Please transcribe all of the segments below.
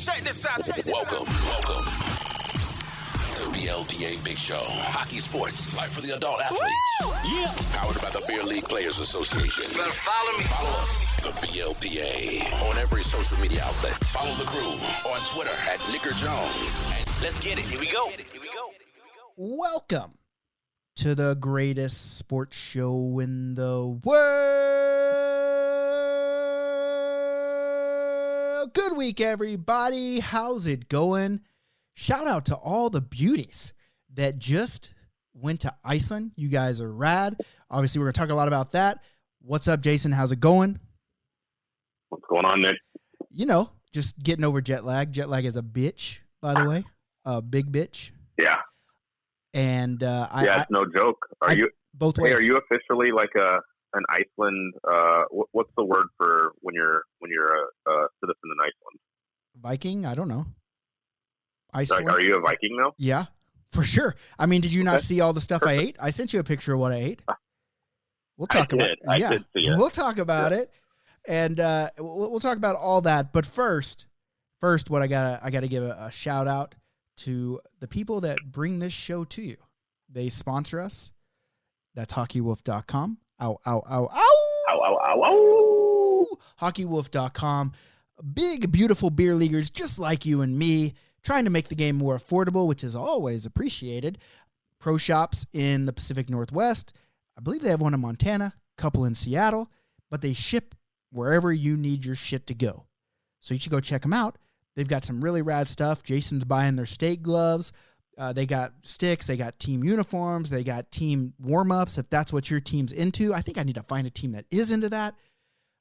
Check this out. Welcome to BLPA Big Show. Hockey sports, life for the adult athlete. Yeah. Powered by the Beer League Players Association. Better follow me. Follow us, the BLPA, on every social media outlet. Follow the crew on Twitter at Nicker Jones. Let's get it. Here we go. Welcome to the greatest sports show in the world. Good week, everybody. How's it going? Shout out to all the beauties that just went to Iceland. You guys are rad. Obviously, we're going to talk a lot about that. What's up, Jason? How's it going? What's going on, Nick? You know, just getting over jet lag. Jet lag is a bitch, by the way. A big bitch. Yeah. And it's no joke. Are you both ways? Are you officially like an Iceland? What's the word for when you're a citizen in Iceland? Viking? I don't know. Iceland. Are you a Viking now? Yeah, for sure. I mean, did you not see all the stuff I ate? I sent you a picture of what I ate. We'll talk about it. I did see it. We'll talk about it, and we'll talk about all that. But first, what I gotta give a shout out to the people that bring this show to you. They sponsor us. That's hockeywolf.com. Ow, ow, ow, ow. Ow, ow, ow, ow. Hockeywolf.com. Big, beautiful beer leaguers just like you and me, trying to make the game more affordable, which is always appreciated. Pro shops in the Pacific Northwest. I believe they have one in Montana, a couple in Seattle, but they ship wherever you need your shit to go. So you should go check them out. They've got some really rad stuff. Jason's buying their skate gloves. They got sticks. They got team uniforms. They got team warm-ups, if that's what your team's into. I think I need to find a team that is into that.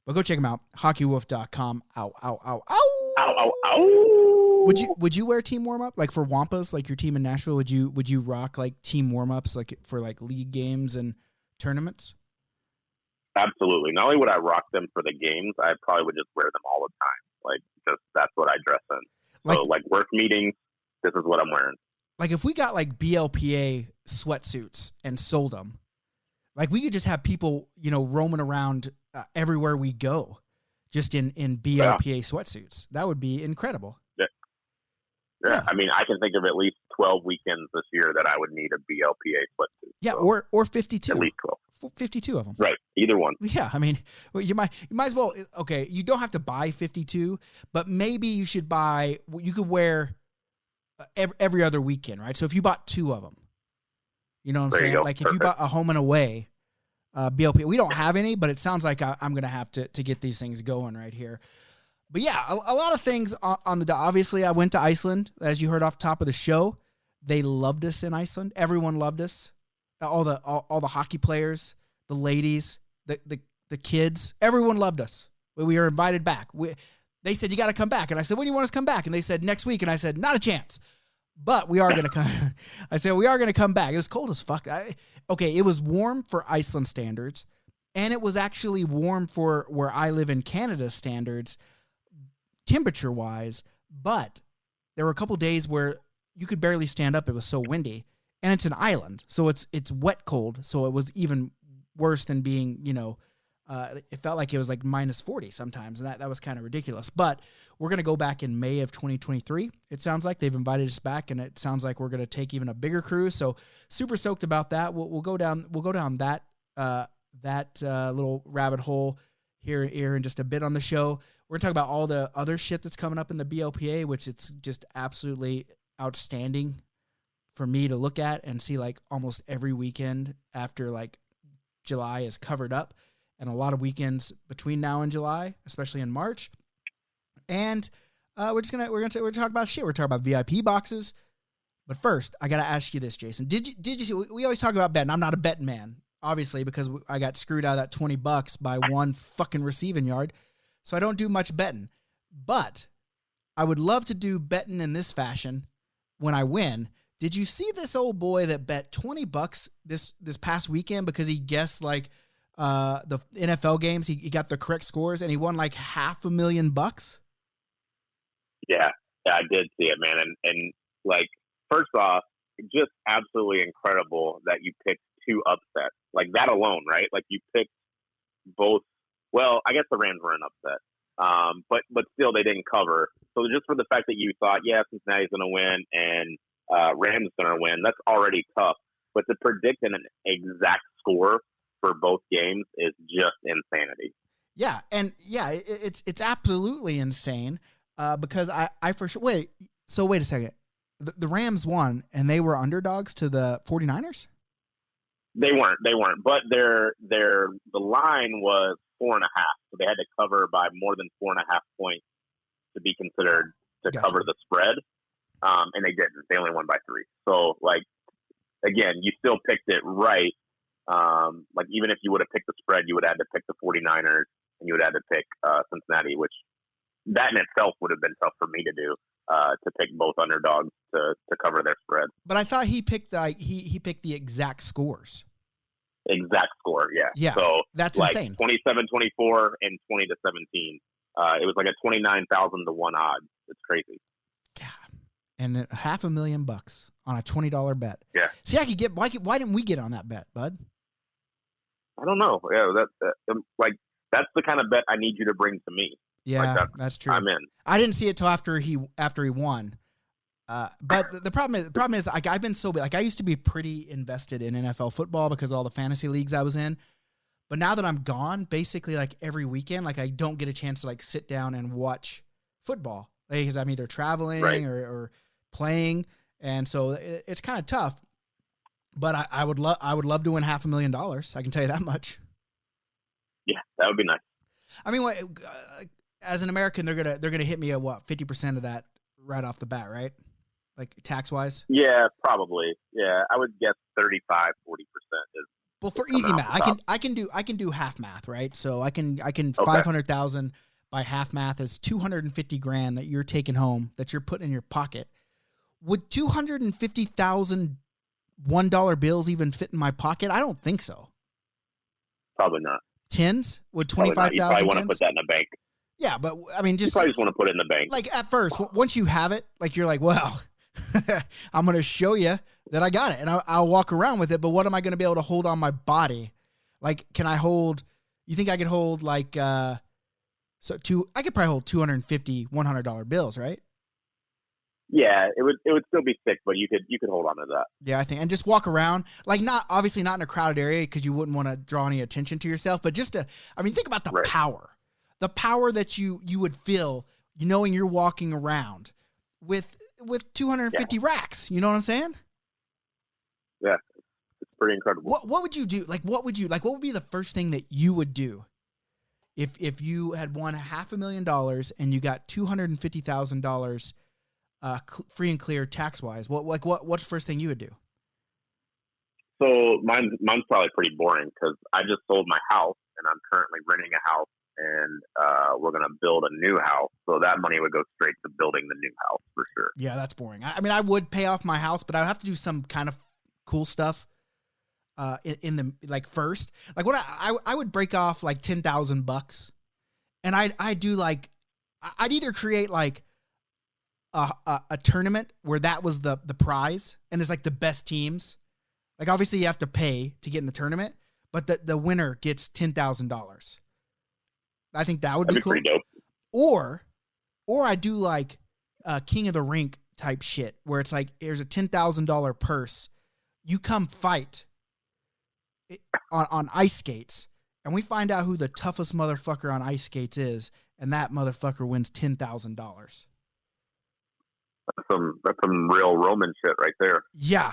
But go check them out. hockeywolf.com. Ow, ow, ow, ow. Ow, ow, ow. Would you wear team warm-up? Like for Wampas, like your team in Nashville, would you rock like team warm-ups like for like league games and tournaments? Absolutely. Not only would I rock them for the games, I probably would just wear them all the time. Like, just that's what I dress in. So, like work meetings, this is what I'm wearing. Like, if we got, like, BLPA sweatsuits and sold them, like, we could just have people, you know, roaming around everywhere we go just in BLPA sweatsuits. That would be incredible. Yeah. I mean, I can think of at least 12 weekends this year that I would need a BLPA sweatsuit. Yeah, so or 52. At least 12. 52 of them. Right, either one. Yeah, I mean, you might as well, okay, you don't have to buy 52, but maybe you should buy, you could wear every other weekend, right? So if you bought 2 of them, you know what I'm saying? Like if you bought a home and away BLP, we don't have any, but it sounds like I'm going to have to get these things going right here. But yeah, a lot of things on the, obviously I went to Iceland, as you heard off top of the show. They loved us in Iceland. Everyone loved us. All the hockey players, the ladies, the kids, everyone loved us. We were invited back. They said, you got to come back. And I said, when do you want us to come back? And they said, next week. And I said, not a chance. But we are going to come. I said, we are going to come back. It was cold as fuck. It was warm for Iceland standards. And it was actually warm for where I live in Canada standards, temperature-wise. But there were a couple days where you could barely stand up. It was so windy. And it's an island, so it's wet cold. So it was even worse than being, you know, it felt like it was like minus 40 sometimes, and that was kind of ridiculous. But we're going to go back in May of 2023. It sounds like they've invited us back, and it sounds like we're going to take even a bigger cruise. So super stoked about that. We'll go down that little rabbit hole here in just a bit on the show. We're going to talk about all the other shit that's coming up in the BLPA, which it's just absolutely outstanding for me to look at and see, like almost every weekend after like July is covered up, and a lot of weekends between now and July, especially in March. And we're gonna talk about shit. We're talking about VIP boxes. But first, I gotta ask you this, Jason. Did you see? We always talk about betting. I'm not a betting man, obviously, because I got screwed out of that $20 by one fucking receiving yard. So I don't do much betting. But I would love to do betting in this fashion when I win. Did you see this old boy that bet $20 this past weekend because he guessed like the NFL games? He got the correct scores and he won like $500,000. Yeah, I did see it, man. And like, first off, just absolutely incredible that you picked 2 upsets. Like that alone, right? Like you picked both. Well, I guess the Rams were an upset, but still they didn't cover. So just for the fact that you thought, yeah, Cincinnati's going to win and Rams going to win, that's already tough. But to predict an exact score for both games is just insanity. Yeah, and yeah, it's absolutely insane because I for sure wait a second. The Rams won and they were underdogs to the 49ers? They weren't, but the line was 4.5, so they had to cover by more than 4.5 points to be considered to cover the spread, and they didn't. They only won by 3. So, like, again, you still picked it right. Like, even if you would have picked the spread, you would have had to pick the 49ers, and you would have had to pick Cincinnati, which that in itself would have been tough for me to do, to pick both underdogs to cover their spread. But I thought he picked he picked the exact scores. Exact score, yeah. Yeah, so that's like insane. 27-24 and 20-17. It was like a 29,000 to 1 odds. It's crazy. Yeah, and $500,000 on a $20 bet. Yeah. See, I could get. Why didn't we get on that bet, bud? I don't know. Yeah, that's the kind of bet I need you to bring to me. Yeah, like that's true. I'm in. I didn't see it till after he won. But the problem is like I've been so like I used to be pretty invested in NFL football because of all the fantasy leagues I was in. But now that I'm gone, basically like every weekend, like I don't get a chance to like sit down and watch football because I'm either traveling or playing, and so it's kind of tough. But I would love to win $500,000. I can tell you that much. Yeah, that would be nice. I mean, as an American, they're gonna hit me at what 50% of that right off the bat, right? Like tax wise. Yeah, probably. Yeah, I would guess 35-40% is. Well, for easy math, I can do half math, right? So I can Okay. 500,000 by half math is $250,000 that you're taking home that you're putting in your pocket. Would $250,000 $1 bills even fit in my pocket? I don't think so. Probably not. Tens? Would Probably not. 25,000 You probably want to tens? put that in a bank. Yeah, but I mean, You just probably just want to put it in the bank. like at first, once you have it, like you're like, well, I'm going to show you that I got it, and I'll walk around with it. But what am I going to be able to hold on my body? Like, can I hold? You think I could hold like I could probably hold $250, $100 bills, right? Yeah, it would still be thick, but you could hold on to that. Yeah, I think, and just walk around, like obviously not in a crowded area because you wouldn't want to draw any attention to yourself, but just think about the power that you would feel, knowing you're walking around with 250 racks. You know what I'm saying? Yeah, it's pretty incredible. What would you do? What would be the first thing that you would do if you had won $500,000 and you got $250,000 free and clear tax wise? What's the first thing you would do? So mine's probably pretty boring because I just sold my house and I'm currently renting a house, and we're gonna build a new house. So that money would go straight to building the new house for sure. Yeah, that's boring. I mean, I would pay off my house, but I would have to do some kind of cool stuff in the first. Like what I would break off like $10,000, and I'd do like I'd either create like a tournament where that was the prize, and it's like the best teams. Like obviously you have to pay to get in the tournament, but the winner gets $10,000. I think that would be cool. Pretty dope. Or I do like King of the Rink type shit where it's like here's a $10,000 purse. You come fight on ice skates, and we find out who the toughest motherfucker on ice skates is, and that motherfucker wins $10,000. That's some real Roman shit right there. Yeah.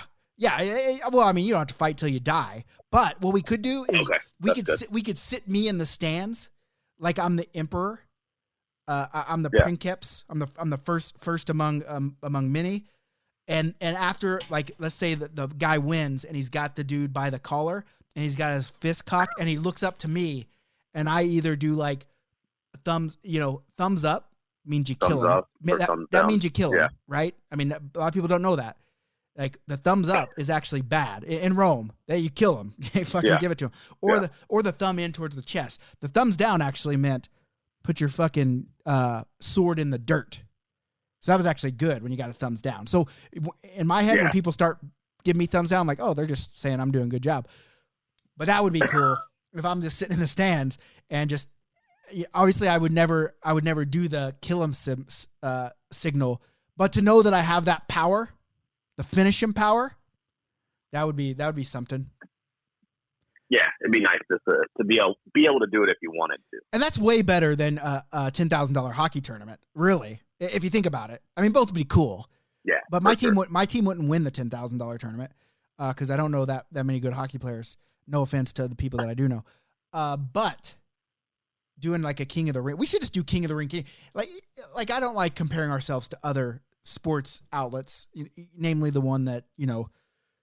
Well, I mean, you don't have to fight till you die, but what we could do is we could sit me in the stands like I'm the emperor. I'm the princeps. I'm the first among many. And after, like, let's say that the guy wins and he's got the dude by the collar and he's got his fist cocked and he looks up to me, and I either do like thumbs up means you kill him. That means you kill him, right? I mean, a lot of people don't know that. Like the thumbs up is actually bad in Rome. That you kill him, you fucking give it to him, or the thumb in towards the chest. The thumbs down actually meant put your fucking sword in the dirt. So that was actually good when you got a thumbs down. So in my head, when people start giving me thumbs down, I'm like, oh, they're just saying I'm doing a good job. But that would be cool if I'm just sitting in the stands and just obviously I would never do the kill him signal, but to know that I have that power, the finish him power, that would be something. Yeah, it'd be nice to be able to do it if you wanted to. And that's way better than a $10,000 hockey tournament, really. If you think about it, I mean, both would be cool. Yeah, but my team wouldn't win the $10,000 tournament because I don't know that many good hockey players. No offense to the people that I do know, but doing like a King of the Ring, we should just do King of the Ring. Like I don't like comparing ourselves to other sports outlets, namely the one that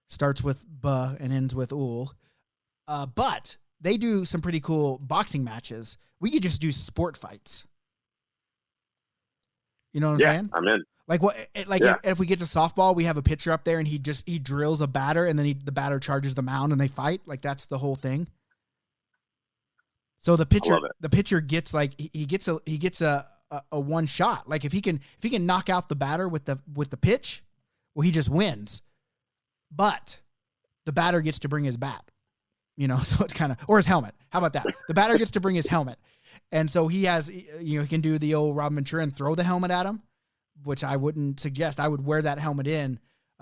starts with "b" and ends with "ul." But they do some pretty cool boxing matches. We could just do sport fights. You know what I'm saying? I'm in. Like what? If we get to softball, we have a pitcher up there, and he drills a batter, and then the batter charges the mound, and they fight. Like that's the whole thing. So the pitcher gets like he gets a one shot. Like if he can knock out the batter with the pitch, well, he just wins. But the batter gets to bring his bat. So it's kind of, or his helmet. How about that? The batter gets to bring his helmet. And so he has, he can do the old Robin Ventura and throw the helmet at him, which I wouldn't suggest. I would wear that helmet in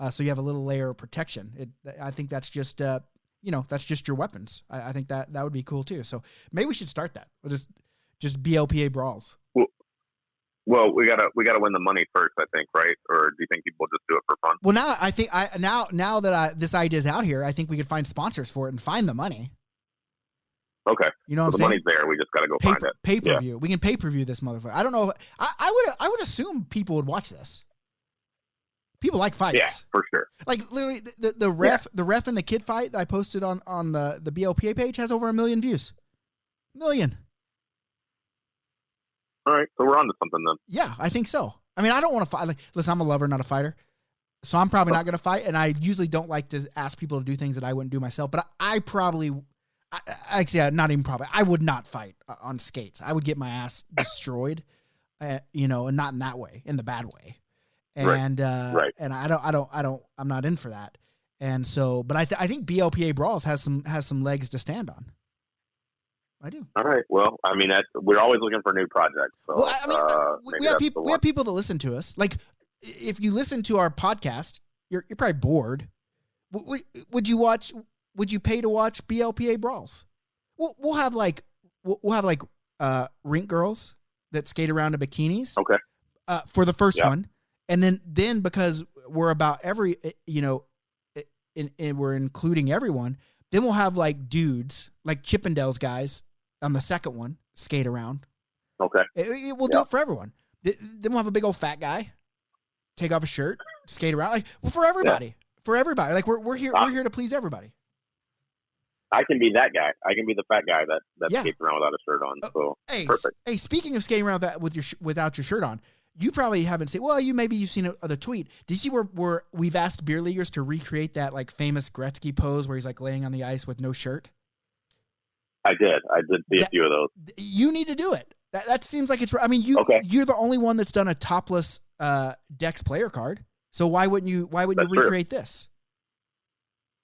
so you have a little layer of protection. I think that's just, that's just your weapons. I think that would be cool too. So maybe we should start that. We'll just BLPA brawls. Well, we gotta win the money first, I think, right? Or do you think people just do it for fun? Well, now I think now that this idea is out here, I think we could find sponsors for it and find the money. Okay, you know what I'm the saying? money's there. We just gotta go find it. Pay-per-view. Yeah. We can pay-per-view this motherfucker. I don't know. I would assume people would watch this. People like fights. Yeah, for sure. Like literally, the ref and the kid fight that I posted on the BLPA page has over 1 million views. 1 million. All right, so we're on to something then. Yeah, I think so. I mean, I don't want to fight. Like, listen, I'm a lover, not a fighter. So I'm probably not going to fight. And I usually don't like to ask people to do things that I wouldn't do myself. But I would not fight on skates. I would get my ass destroyed, and not in that way, in the bad way. And, right. And I'm not in for that. And so, but I think BLPA Brawls has some legs to stand on. I do. All right. Well, I mean, we're always looking for new projects. So, well, I mean, we have people that listen to us. Like, if you listen to our podcast, you're probably bored. Would you pay to watch BLPA Brawls? We'll have like rink girls that skate around in bikinis. Okay. For the first one, and then because we're about every and we're including everyone, then we'll have like dudes like Chippendales guys on the second one skate around. Okay. We'll do it for everyone. Then we'll have a big old fat guy take off his shirt, skate around. Like, well, for everybody. Yeah. For everybody. Like we're here to please everybody. I can be that guy. I can be the fat guy that skates around without a shirt on. So perfect. Hey, speaking of skating around without your shirt on, you probably haven't seen. Well, you've seen the tweet. Did you see where we've asked beer leaguers to recreate that like famous Gretzky pose where he's like laying on the ice with no shirt? I did see a few of those. You need to do it. That seems like it's. I mean, you're the only one that's done a topless Dex player card. So why wouldn't you recreate this?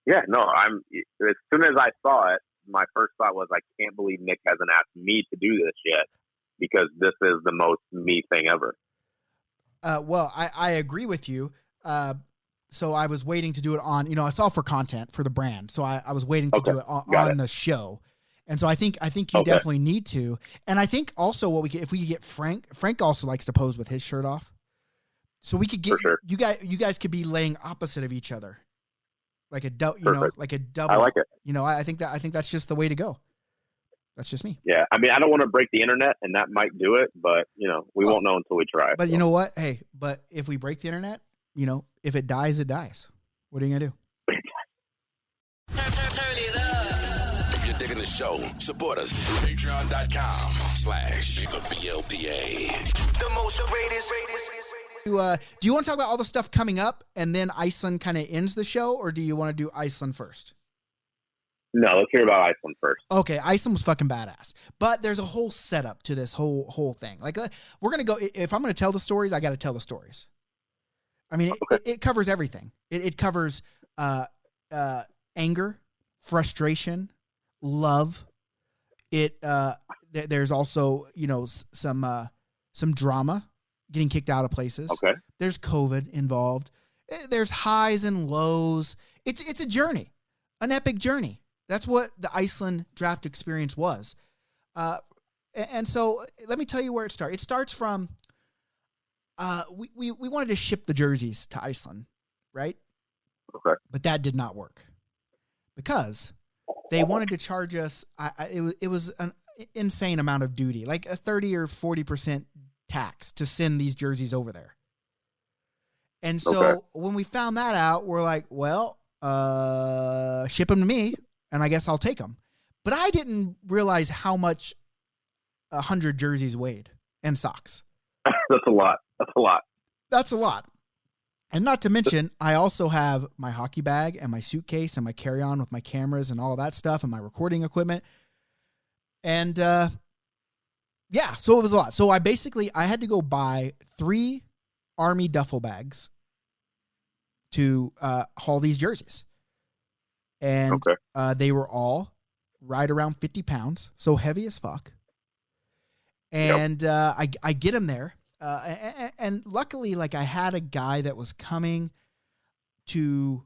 Yeah, no. As soon as I saw it, my first thought was, I can't believe Nick hasn't asked me to do this yet, because this is the most me thing ever. Well, I agree with you. So I was waiting to do it on, it's all for content for the brand. So I was waiting to do it on the show. And so I think you definitely need to. And I think also if we could get Frank also likes to pose with his shirt off. So we could get, you guys could be laying opposite of each other. Like a like a double. I like it. I think that's just the way to go. That's just me. Yeah. I mean, I don't want to break the internet, and that might do it, but we won't know until we try. But you know what? Hey, but if we break the internet, if it dies, it dies. What are you going to do? Turn it up. If you're digging the show, support us through patreon.com/theBLPA. The most greatest. Do you want to talk about all the stuff coming up and then Iceland kind of ends the show, or do you want to do Iceland first? No, let's hear about Iceland first. Okay, Iceland was fucking badass. But there's a whole setup to this whole thing. Like, we're going to go, if I'm going to tell the stories, I got to tell the stories. I mean, it covers everything. It covers anger, frustration, love. There's also, some drama, getting kicked out of places. Okay. There's COVID involved. There's highs and lows. It's a journey, an epic journey. That's what the Iceland draft experience was. And so let me tell you where it starts. It starts from, we wanted to ship the jerseys to Iceland, right? Okay. But that did not work because they wanted to charge us. It was an insane amount of duty, like a 30 or 40% tax to send these jerseys over there. And so when we found that out, we're like, well, ship them to me and I guess I'll take them. But I didn't realize how much 100 jerseys weighed and socks. That's a lot. That's a lot. And not to mention, I also have my hockey bag and my suitcase and my carry-on with my cameras and all of that stuff and my recording equipment. And, so it was a lot. So I had to go buy 3 Army duffel bags to haul these jerseys. And they were all right around 50 pounds, so heavy as fuck. And I get them there. And luckily, like, I had a guy that was coming to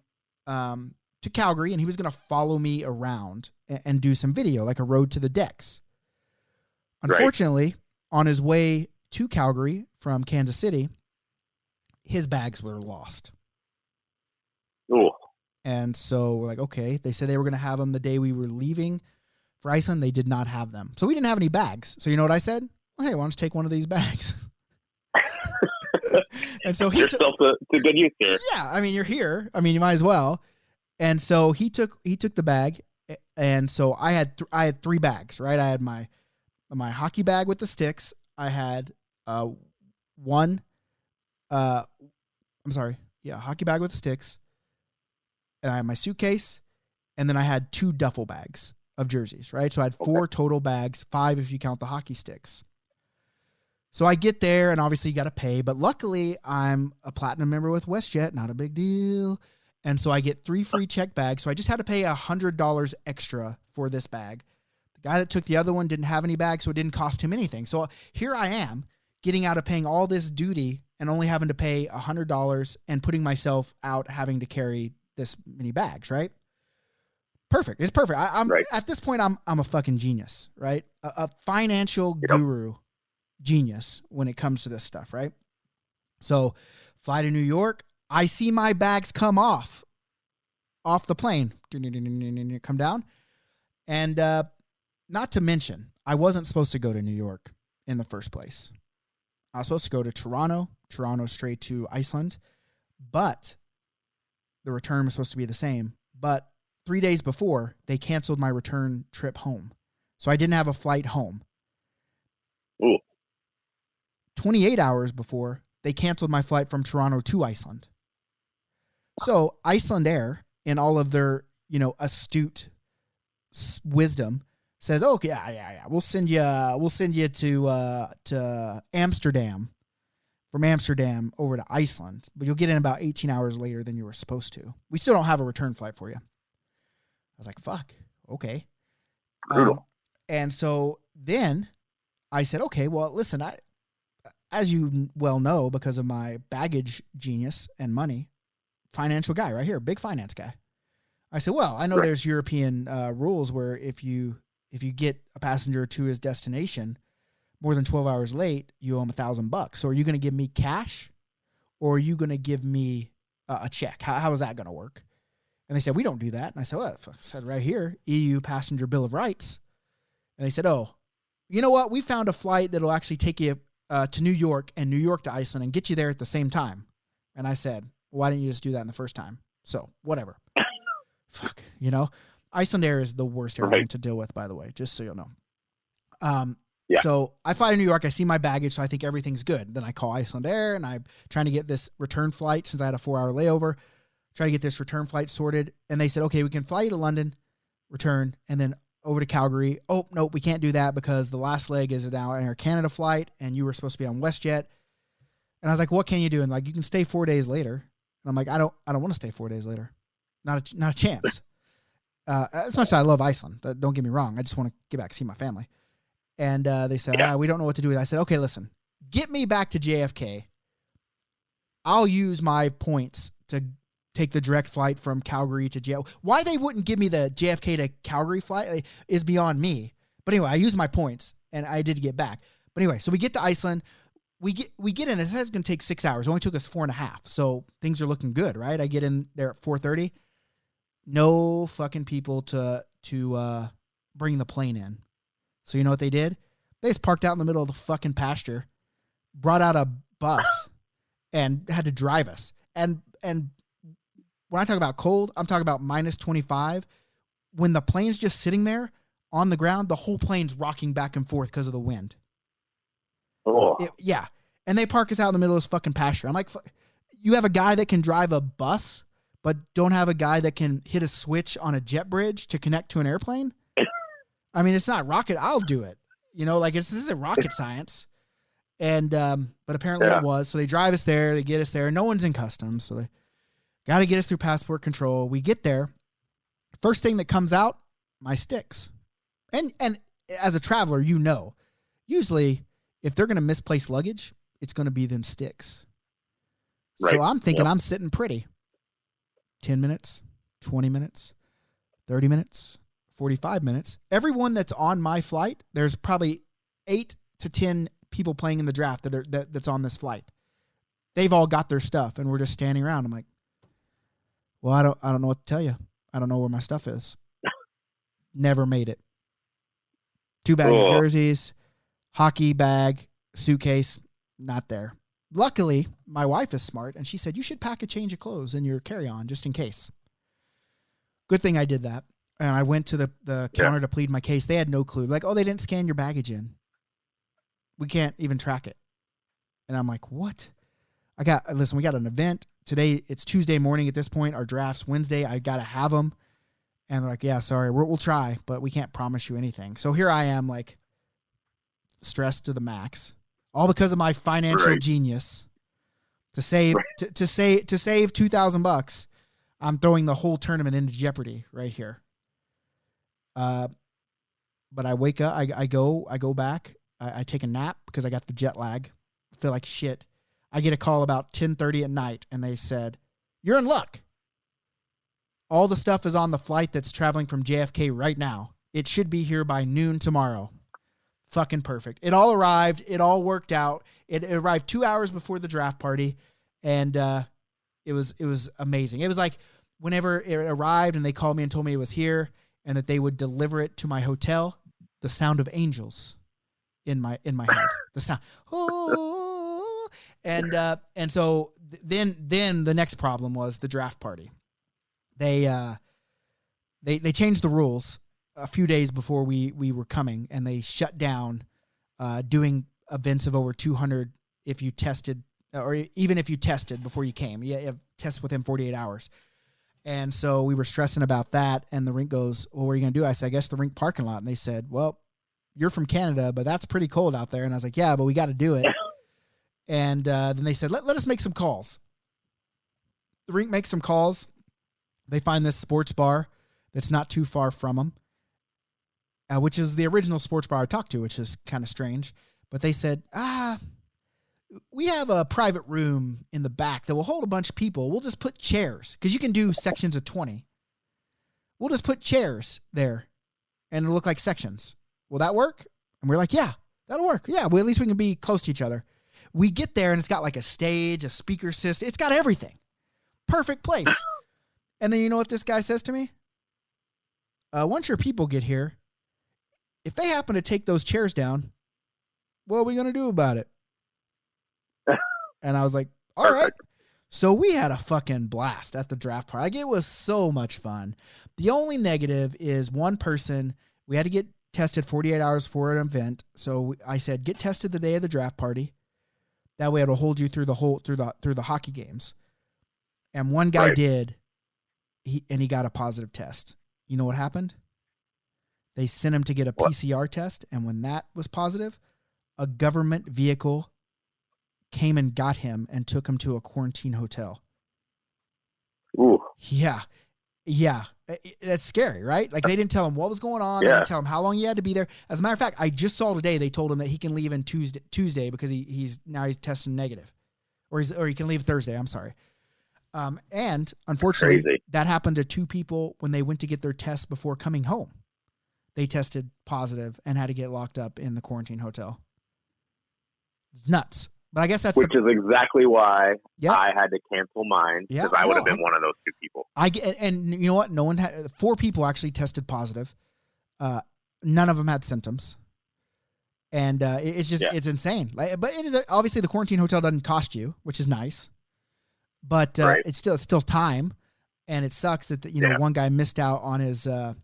Calgary, and he was going to follow me around and do some video, like a road to the decks. Unfortunately, on his way to Calgary from Kansas City, his bags were lost. Ooh. And so we're like, okay, they said they were going to have them the day we were leaving for Iceland. They did not have them. So we didn't have any bags. So you know what I said? Well, hey, why don't you take one of these bags? And so he took to good use here. Yeah, I mean, you're here. I mean, you might as well. And so he took the bag, and so I had 3 bags, right? I had my hockey bag with the sticks. I had hockey bag with the sticks. And I had my suitcase, and then I had 2 duffel bags of jerseys, right? So I had 4 total bags, 5 if you count the hockey sticks. So I get there, and obviously you got to pay, but luckily I'm a platinum member with WestJet, not a big deal. And so I get 3 free check bags. So I just had to pay $100 extra for this bag. The guy that took the other one didn't have any bags, so it didn't cost him anything. So here I am getting out of paying all this duty and only having to pay $100 and putting myself out having to carry this many bags, right? Perfect. It's perfect. I'm at this point, I'm a fucking genius, right? A financial guru genius when it comes to this stuff, right? So fly to New York. I see my bags come off the plane, come down. And not to mention, I wasn't supposed to go to New York in the first place. I was supposed to go to Toronto straight to Iceland, but the return was supposed to be the same. But 3 days before, they canceled my return trip home. So I didn't have a flight home. Ooh. 28 hours before, they canceled my flight from Toronto to Iceland. So Iceland Air, in all of their, astute wisdom, says, "Oh, yeah, we'll send you to Amsterdam, from Amsterdam over to Iceland, but you'll get in about 18 hours later than you were supposed to. We still don't have a return flight for you." I was like, "Fuck, okay." And so then I said, "Okay, well, listen, as you well know, because of my baggage genius and money, financial guy right here, big finance guy." I said, "Well, I know there's European rules where if you get a passenger to his destination more than 12 hours late, you owe him $1,000. So are you going to give me cash, or are you going to give me a check? How is that going to work?" And they said, "We don't do that." And I said, "Well, I said right here, EU Passenger Bill of Rights." And they said, "Oh, you know what? We found a flight that'll actually take you to New York and New York to Iceland and get you there at the same time." And I said, "Why didn't you just do that in the first time?" So whatever. Fuck, Iceland Air is the worst airline to deal with, by the way, just so you'll know. So I fly to New York. I see my baggage, so I think everything's good. Then I call Iceland Air, and I'm trying to get this return flight since I had a 4-hour layover. Try to get this return flight sorted, and they said, "Okay, we can fly you to London, return, and then over to Calgary." "Oh, nope, we can't do that because the last leg is now an Air Canada flight, and you were supposed to be on WestJet." And I was like, "What can you do?" And like, "You can stay 4 days later." And I'm like, I don't want to stay 4 days later. Not a chance. As much as I love Iceland, don't get me wrong. I just want to get back and see my family. And they said, we don't know what to do with it. I said, okay, listen, get me back to JFK. I'll use my points to take the direct flight from Calgary to JFK. Why they wouldn't give me the JFK to Calgary flight is beyond me. But anyway, I used my points and I did get back. But anyway, so we get to Iceland. We get in. It says it's going to take 6 hours. It only took us 4.5. So things are looking good, right? I get in there at 4:30. No fucking people to bring the plane in. So you know what they did? They just parked out in the middle of the fucking pasture, brought out a bus, and had to drive us. And when I talk about cold, I'm talking about minus 25. When the plane's just sitting there on the ground, the whole plane's rocking back and forth because of the wind. Oh. Yeah. And they park us out in the middle of this fucking pasture. I'm like, you have a guy that can drive a bus, but don't have a guy that can hit a switch on a jet bridge to connect to an airplane? I mean, it's not rocket. I'll do it. You know, like this isn't rocket science. And, but apparently it was. So they drive us there. They get us there. No one's in customs. So they got to get us through passport control. We get there. First thing that comes out, my sticks. And as a traveler, you know, usually if they're going to misplace luggage, it's going to be them sticks. Right. So I'm thinking I'm sitting pretty. 10 minutes, 20 minutes, 30 minutes, 45 minutes. Everyone that's on my flight, there's probably 8 to 10 people playing in the draft that's on this flight. They've all got their stuff and we're just standing around. I'm like, well, I don't know what to tell you. I don't know where my stuff is. Never made it. 2 bags of jerseys, hockey bag, suitcase, not there. Luckily, my wife is smart, and she said, you should pack a change of clothes in your carry-on just in case. Good thing I did that. And I went to the counter to plead my case. They had no clue. Like, oh, they didn't scan your baggage in. We can't even track it. And I'm like, what? We got an event. Today, it's Tuesday morning at this point. Our draft's Wednesday. I got to have them. And they're like, yeah, sorry, we'll try, but we can't promise you anything. So here I am, like, stressed to the max, all because of my financial genius. To save $2,000, I'm throwing the whole tournament into jeopardy right here. But I wake up, I go back, I take a nap because I got the jet lag. I feel like shit. I get a call about 10:30 at night, and they said, "You're in luck. All the stuff is on the flight that's traveling from JFK right now. It should be here by noon tomorrow." Fucking perfect. It all arrived. It all worked out. It arrived 2 hours before the draft party, and it was amazing. It was like whenever it arrived and they called me and told me it was here and that they would deliver it to my hotel, the sound of angels in my head. The sound. Oh, and so then the next problem was the draft party. They changed the rules a few days before we were coming, and they shut down doing events of over 200 if you tested, or even if you tested before you came. You have tests within 48 hours. And so we were stressing about that, and the rink goes, well, what are you going to do? I said, I guess the rink parking lot. And they said, well, you're from Canada, but that's pretty cold out there. And I was like, yeah, but we got to do it. And then they said, let us make some calls. The rink makes some calls. They find this sports bar that's not too far from them, which is the original sports bar I talked to, which is kind of strange. But they said, we have a private room in the back that will hold a bunch of people. We'll just put chairs, because you can do sections of 20. We'll just put chairs there, and it'll look like sections. Will that work? And we're like, yeah, that'll work. Yeah, well, at least we can be close to each other. We get there, and it's got like a stage, a speaker system. It's got everything. Perfect place. And then you know what this guy says to me? Once your people get here, if they happen to take those chairs down, what are we going to do about it? And I was like, all right. So we had a fucking blast at the draft party. Like, it was so much fun. The only negative is one person, we had to get tested 48 hours for an event. So I said, get tested the day of the draft party. That way it'll hold you through the hockey games. And one guy did, he got a positive test. You know what happened? They sent him to get a PCR test, and when that was positive, a government vehicle came and got him and took him to a quarantine hotel. Ooh. Yeah. Yeah, that's scary, right? Like they didn't tell him what was going on. They Yeah. didn't tell him how long he had to be there. As a matter of fact, I just saw today they told him that he can leave in Tuesday because he's testing negative, or he can leave Thursday. I'm sorry. And unfortunately, Crazy. that happened to 2 people when they went to get their tests before coming home. They tested positive and had to get locked up in the quarantine hotel. It's nuts. But I guess that's which is exactly why Yeah. I had to cancel mine because I would have been one of those 2 people. And you know what? No one had 4 people actually tested positive. None of them had symptoms. And it's just it's insane. But obviously the quarantine hotel doesn't cost you, which is nice. But Right. it's still time, and it sucks that one guy missed out on his on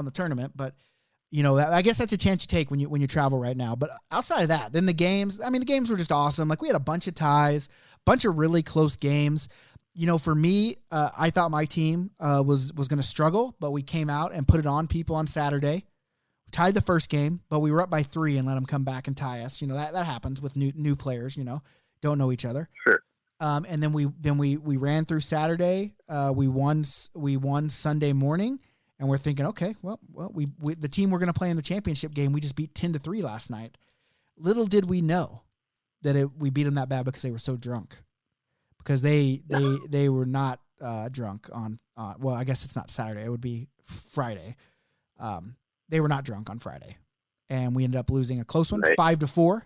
the tournament. But I guess that's a chance you take when you travel right now. But outside of that, then the games. I mean, the games were just awesome. Like we had a bunch of ties, bunch of really close games. For me, I thought my team was going to struggle, but we came out and put it on people on Saturday. We tied the first game, but we were up by 3 and let them come back and tie us. That happens with new players. Don't know each other. Sure. And then we ran through Saturday. We won Sunday morning, and we're thinking, okay, well, we the team we're going to play in the championship game, we just beat 10-3 last night. Little did we know that we beat them that bad because they were so drunk. Because they were not drunk on. Well, I guess it's not Saturday. It would be Friday. They were not drunk on Friday, and we ended up losing a close one, 5-4.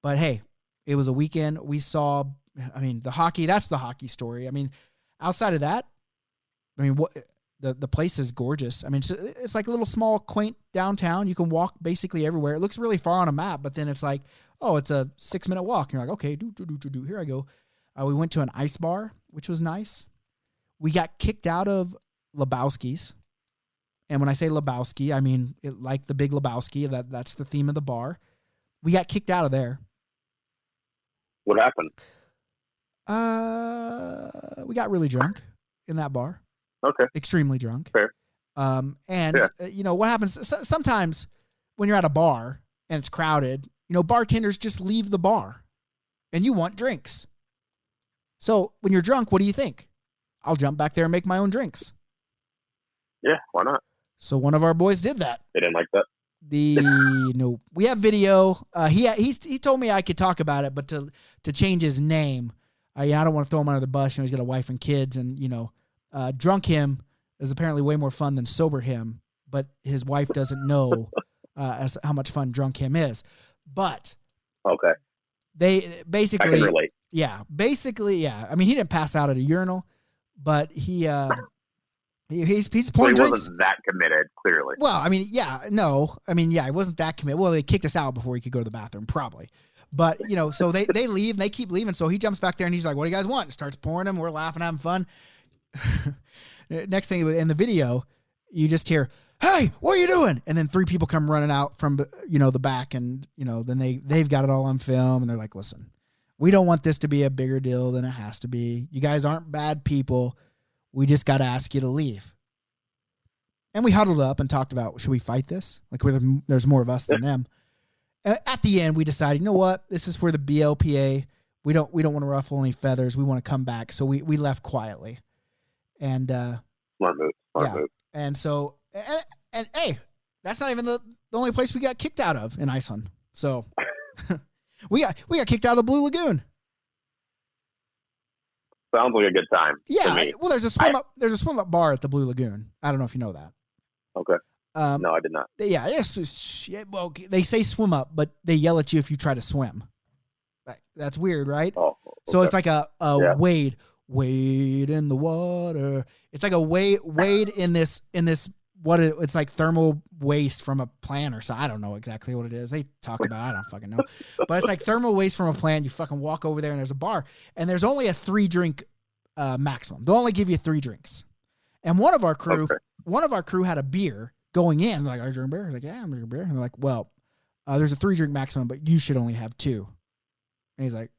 But hey, it was a weekend. We saw. I mean, the hockey, that's the hockey story. I mean, outside of that, the place is gorgeous. I mean, it's like a little small, quaint downtown. You can walk basically everywhere. It looks really far on a map, but then it's like, oh, it's a 6-minute walk. And you're like, okay, here I go. We went to an ice bar, which was nice. We got kicked out of Lebowski's. And when I say Lebowski, I mean, like the Big Lebowski, that's the theme of the bar. We got kicked out of there. What happened? We got really drunk in that bar. Okay. Extremely drunk. Fair. What happens sometimes when you're at a bar and it's crowded, bartenders just leave the bar and you want drinks. So when you're drunk, what do you think? I'll jump back there and make my own drinks. Yeah, why not? So one of our boys did that. They didn't like that. We have video. He told me I could talk about it, but to change his name, I don't want to throw him under the bus. He's got a wife and kids, and drunk him is apparently way more fun than sober him. But his wife doesn't know as how much fun drunk him is. But okay, they basically I can relate. Yeah, basically, yeah. I mean, he didn't pass out at a urinal, but he's pouring He drinks. wasn't that committed, clearly. Well, I mean, yeah, no. I mean, yeah, he wasn't that committed. Well, they kicked us out before he could go to the bathroom, probably. But, so they leave and they keep leaving. So he jumps back there and he's like, what do you guys want? Starts pouring them. We're laughing, having fun. Next thing in the video, you just hear, hey, what are you doing? And then 3 people come running out from, the back and, then they've got it all on film and they're like, listen, we don't want this to be a bigger deal than it has to be. You guys aren't bad people. We just got to ask you to leave. And we huddled up and talked about, should we fight this? Like, there's more of us than them. At the end, we decided, you know what? This is for the BLPA. We don't want to ruffle any feathers. We want to come back. So we left quietly. And Smart move. And so, and hey, that's not even the only place we got kicked out of in Iceland. So we got kicked out of the Blue Lagoon. Sounds like a good time. Yeah. Well, there's a swim up bar at the Blue Lagoon. I don't know if you know that. Okay. No, I did not. Yeah. Well, they say swim up, but they yell at you if you try to swim. That's weird, right? Oh, okay. So it's like a wade in the water. It's like a wade in this it's like thermal waste from a plant or so. I don't know exactly what it is. They talk about it. I don't fucking know. But it's like thermal waste from a plant. You fucking walk over there and there's a bar and there's only a 3-drink maximum. They'll only give you 3 drinks. And one of our crew had a beer going in. They're like, are you drinking beer? Like, yeah, I'm drinking beer. And they're like, well, there's a 3-drink maximum, but you should only have 2. And he's like,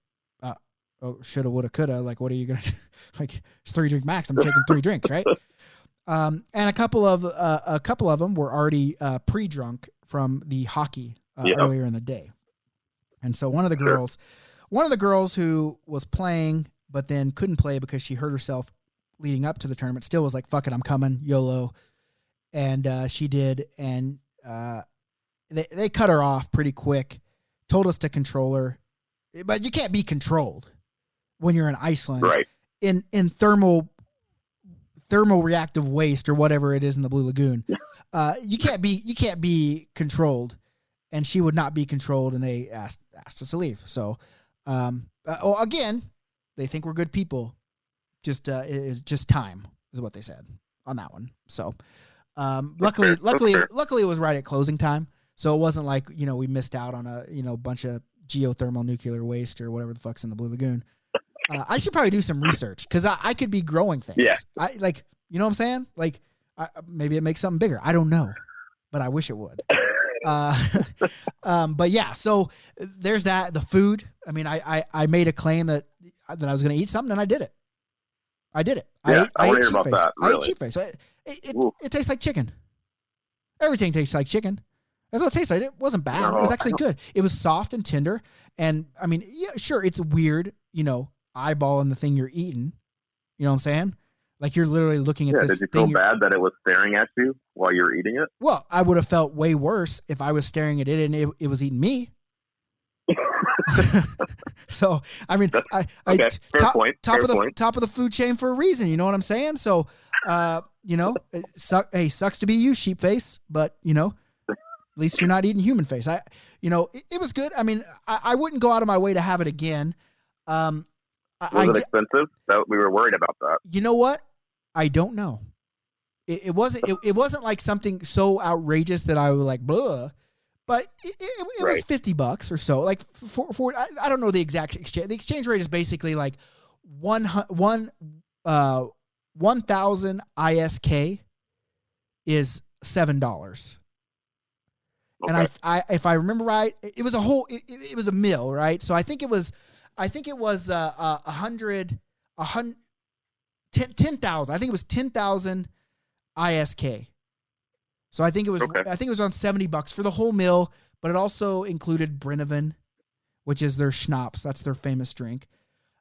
oh, shoulda, woulda, coulda. Like, what are you going to do? Like, it's 3-drink max. I'm taking 3 drinks, right? And a couple of them were already pre-drunk from the hockey earlier in the day. And so one of the girls who was playing but then couldn't play because she hurt herself leading up to the tournament, still was like, fuck it, I'm coming, YOLO. And she did, and they cut her off pretty quick, told us to control her. But you can't be controlled when you're in Iceland. Right. In thermal reactive waste or whatever it is in the Blue Lagoon. You can't be controlled, and she would not be controlled, and they asked us to leave. So again, they think we're good people. It's just time is what they said on that one. So luckily it was right at closing time. So it wasn't like, we missed out on a bunch of geothermal nuclear waste or whatever the fuck's in the Blue Lagoon. I should probably do some research because I could be growing things. Yeah. You know what I'm saying? Like, maybe it makes something bigger. I don't know, but I wish it would. But yeah, so there's that. The food. I mean, I made a claim that I was going to eat something, and I did it. Yeah, I want ate to hear about that. Really. I ate sheep face. It tastes like chicken. Everything tastes like chicken. That's what it tastes like. It wasn't bad. No, it was actually good. It was soft and tender. And I mean, yeah, sure, it's weird, eyeballing the thing you're eating. You know what I'm saying? Like you're literally looking at this. Did you feel bad that it was staring at you while you were eating it? Well, I would have felt way worse if I was staring at it and it was eating me. So I mean, top of the food chain for a reason. You know what I'm saying? So, sucks to be you, sheep face, but at least you're not eating human face. It was good. I mean, I wouldn't go out of my way to have it again. Was it expensive? We were worried about that. You know what? I don't know. It wasn't like something so outrageous that I was like, blah. But it was $50 or so. Like for I don't know the exact exchange. The exchange rate is basically like 1,000 ISK is $7. Okay. And I if I remember right, it was it was a mill, right? So I think it was 10,000. I think it was 10,000 ISK. So I think it was on $70 for the whole meal, but it also included Brennivin, which is their schnapps. That's their famous drink.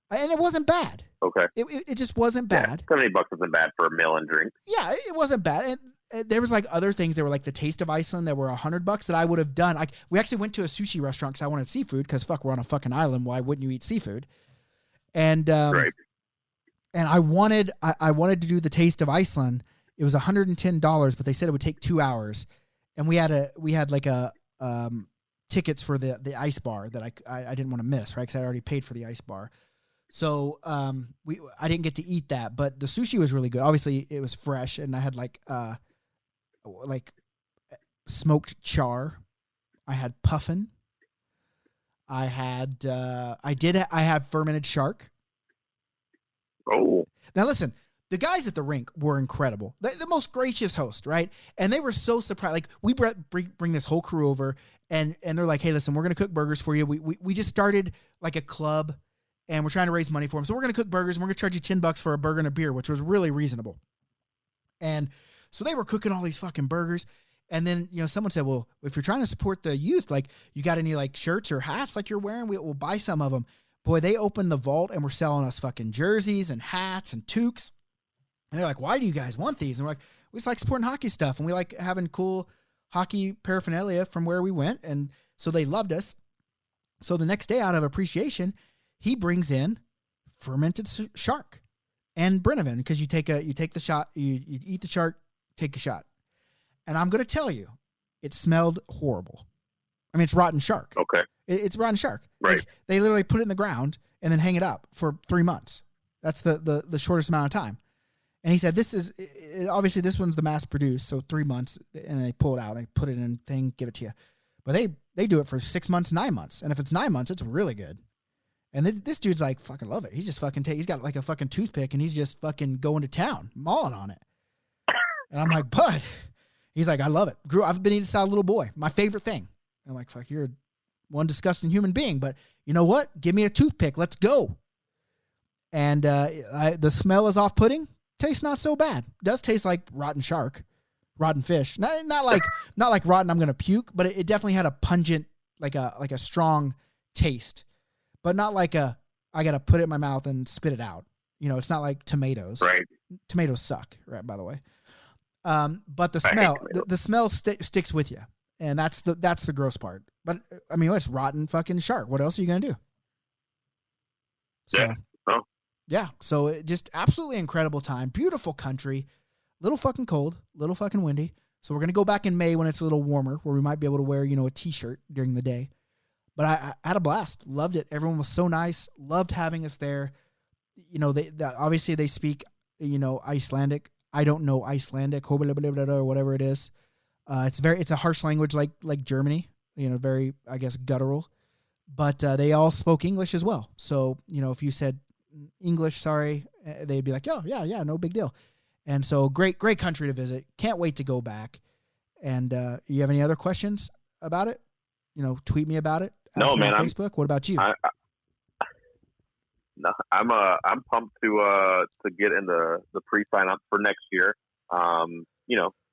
And it wasn't bad. Okay. It just wasn't bad. Yeah, $70 isn't bad for a meal and drink. Yeah, it wasn't bad. And there was like other things that were like the Taste of Iceland that were $100 that I would have done. We actually went to a sushi restaurant because I wanted seafood because fuck, we're on a fucking island. Why wouldn't you eat seafood? And right. And I wanted to do the Taste of Iceland. It was $110, but they said it would take 2 hours, and we had tickets for the ice bar that I didn't want to miss, right? Because I already paid for the ice bar, so I didn't get to eat that. But the sushi was really good. Obviously, it was fresh, and I had like smoked char. I had puffin. I had fermented shark. Oh, now listen. The guys at the rink were incredible. The most gracious host, right? And they were so surprised. Like we bring this whole crew over, and they're like, "Hey, listen, we're gonna cook burgers for you. We just started like a club, and we're trying to raise money for them. So we're gonna cook burgers, and we're gonna charge you $10 for a burger and a beer, which was really reasonable." And so they were cooking all these fucking burgers, and then someone said, "Well, if you're trying to support the youth, like you got any like shirts or hats like you're wearing, we'll buy some of them." Boy, they opened the vault and were selling us fucking jerseys and hats and toques. And they're like, "Why do you guys want these?" And we're like, "We just like supporting hockey stuff. And we like having cool hockey paraphernalia from where we went." And so they loved us. So the next day, out of appreciation, he brings in fermented shark and Brennivin, because you take the shot, you eat the shark, take a shot. And I'm going to tell you, it smelled horrible. I mean, it's rotten shark. Okay. It's rotten shark. Right. Like, they literally put it in the ground and then hang it up for 3 months. That's the shortest amount of time. And he said, obviously this one's the mass produced, so 3 months, and they pull it out, they put it in a thing, give it to you. But they do it for 6 months, 9 months. And if it's 9 months, it's really good. And this dude's like, fucking love it. He's just fucking he's got like a fucking toothpick, and he's just fucking going to town, mauling on it. And I'm like, "Bud." He's like, "I love it. I've been eating salad, little boy. My favorite thing." And I'm like, "Fuck, you're one disgusting human being, but you know what? Give me a toothpick. Let's go." And the smell is off-putting. Tastes not so bad. Does taste like rotten shark, rotten fish. Not like rotten. I'm gonna puke, but it definitely had a pungent, like a strong taste, but not like I gotta put it in my mouth and spit it out. It's not like tomatoes. Right. Tomatoes suck, right? By the way. But the I hate smell, tomatoes. the smell sticks with you, and that's the gross part. But I mean, it's rotten fucking shark. What else are you gonna do? So, Yeah. Oh. yeah. So it just absolutely incredible time. Beautiful country. Little fucking cold. Little fucking windy. So we're gonna go back in May when it's a little warmer, where we might be able to wear a t-shirt during the day. But I had a blast. Loved it. Everyone was so nice. Loved having us there. They obviously they speak Icelandic. I don't know Icelandic or whatever it is. It's a harsh language like Germany. Very, I guess, guttural. But they all spoke English as well. So if you said English, sorry, they'd be like, oh yeah, no big deal. And so great country to visit. Can't wait to go back. And you have any other questions about it? Tweet me about it. Ask No, me man. on Facebook. What about you? No, I'm pumped to get in the pre-sign up for next year.